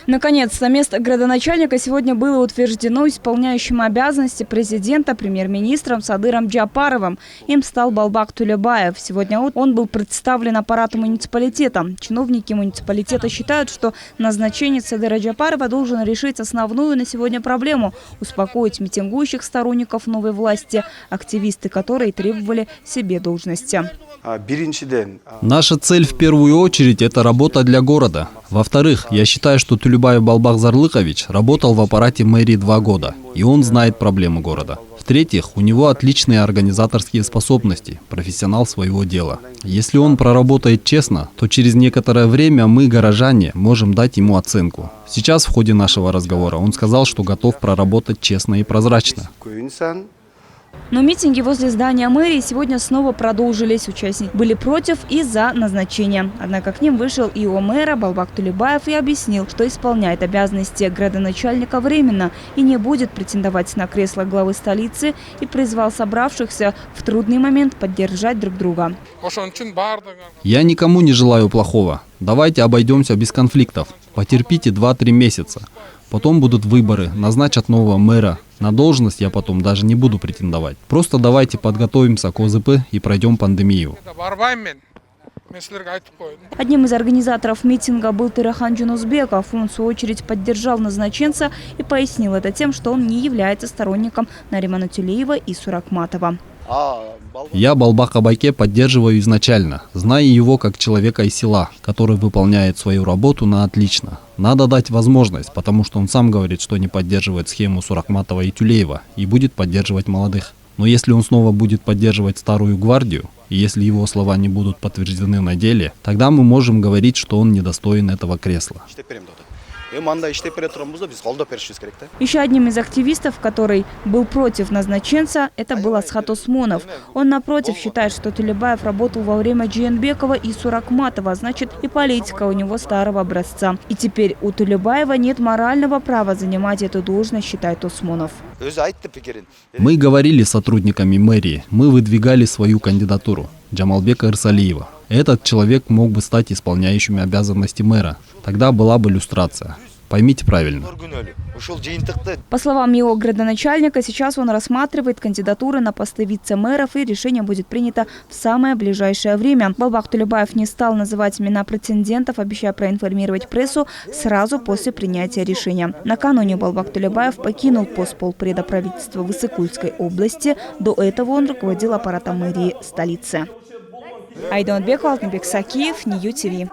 Наконец-то место градоначальника сегодня было утверждено исполняющим обязанности президента премьер-министром Садыром Джапаровым. Им стал Балбак Тулебаев. Сегодня он был представлен аппаратом муниципалитета. Чиновники муниципалитета считают, что назначение Садыра Джапарова должен решить основную на сегодня проблему – успокоить митингующих сторонников новой власти, активисты которой требовали себе должности. Наша цель в первую очередь – это работа для города. Во-вторых, я считаю, что Тулебаев Балбак Зарлыкович работал в аппарате мэрии 2 года, и он знает проблемы города. В-третьих, у него отличные организаторские способности, профессионал своего дела. Если он проработает честно, то через некоторое время мы, горожане, можем дать ему оценку. Сейчас в ходе нашего разговора он сказал, что готов проработать честно и прозрачно. Но митинги возле здания мэрии сегодня снова продолжились. Участники были против и за назначение. Однако к ним вышел ИО мэра Балбак Тулебаев и объяснил, что исполняет обязанности градоначальника временно и не будет претендовать на кресло главы столицы, и призвал собравшихся в трудный момент поддержать друг друга. Я никому не желаю плохого. Давайте обойдемся без конфликтов. Потерпите 2-3 месяца. Потом будут выборы, назначат нового мэра. На должность я потом даже не буду претендовать. Просто давайте подготовимся к ОЗП и пройдем пандемию. Одним из организаторов митинга был Тырахан Джунусбеков. Он, в свою очередь, поддержал назначенца и пояснил это тем, что он не является сторонником Наримана Тюлеева и Суракматова. Я Балбака Байке поддерживаю изначально, зная его как человека из села, который выполняет свою работу на отлично. Надо дать возможность, потому что он сам говорит, что не поддерживает схему Суракматова и Тюлеева и будет поддерживать молодых. Но если он снова будет поддерживать старую гвардию, и если его слова не будут подтверждены на деле, тогда мы можем говорить, что он недостоин этого кресла. Еще одним из активистов, который был против назначенца, это был Асхат Осмонов. Он, напротив, считает, что Тулебаев работал во время Джейенбекова и Суракматова, значит, и политика у него старого образца. И теперь у Тулебаева нет морального права занимать эту должность, считает Осмонов. Мы говорили с сотрудниками мэрии, мы выдвигали свою кандидатуру – Джамалбека Ирсалиева. Этот человек мог бы стать исполняющим обязанности мэра. Тогда была бы люстрация. Поймите правильно. По словам его градоначальника, сейчас он рассматривает кандидатуры на посты вице-мэров, и решение будет принято в самое ближайшее время. Балбак Тулебаев не стал называть имена претендентов, обещая проинформировать прессу сразу после принятия решения. Накануне Балбак Тулебаев покинул пост полпреда правительства Высокульской области. До этого он руководил аппаратом мэрии столицы. Айда Отбекова, Алтынбек Сакиев, Нью ТВ.